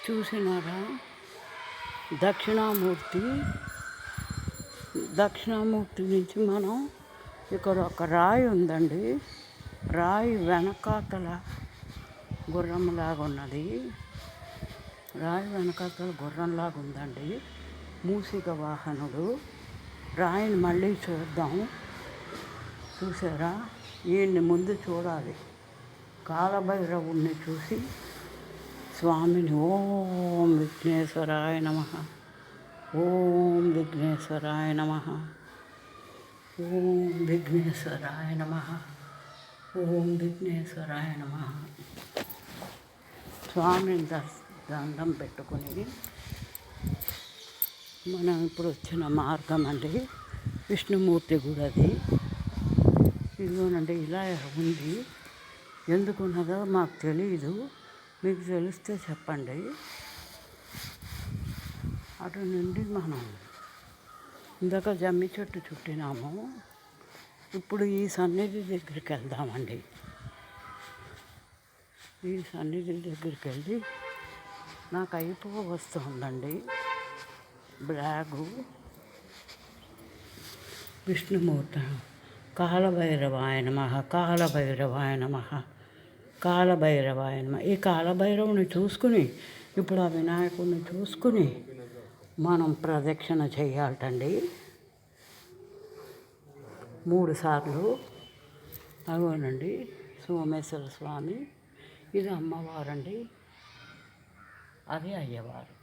చూసినారా? దక్షిణామూర్తి నుంచి మనం ఇక్కడ ఒక రాయి ఉందండి. రాయి వెనకాతల గుర్రంలాగా ఉన్నది. రాయి వెనకాతల గుర్రంలాగా ఉందండి. మూషిక వాహనుడు. రాయిని మళ్ళీ చూద్దాం. చూసారా? ఈయన్ని ముందు చూడాలి. కాలభైరవుణ్ణి చూసి స్వామిని ఓం విఘ్నేశ్వరాయ నమః, ఓం విఘ్నేశ్వరాయ నమః, ఓం విఘ్నేశ్వరాయ నమః, ఓం విఘ్నేశ్వరాయ నమః. స్వామిని దండం పెట్టుకుని మనం ఇప్పుడు వచ్చిన మార్గం అండి. విష్ణుమూర్తి గుడి అది. ఇదిగోనండి, ఇలా ఉంది. ఎందుకున్నదో మాకు తెలియదు. మీకు తెలిస్తే చెప్పండి. అటు నుండి మనం ఇందాక జమ్మి చెట్టు చుట్టినాము. ఇప్పుడు ఈ సన్నిధి దగ్గరికి వెళ్దామండి. ఈ సన్నిధి దగ్గరికి వెళ్ళి నాకు వస్తుందండి బ్యాగు. విష్ణుమూర్తి కాలభైరవాయ నమః, కాలభైరవాయ నమః, కాలభైరవాయ నమః. ఈ కాలభైరవుని చూసుకుని ఇప్పుడు ఆ వినాయకుడిని చూసుకుని మనం ప్రదక్షిణ చేయాలటండి 3 సార్లు. అగోనండి సోమేశ్వర స్వామి, ఇది అమ్మవారండి, అది అయ్యవారు.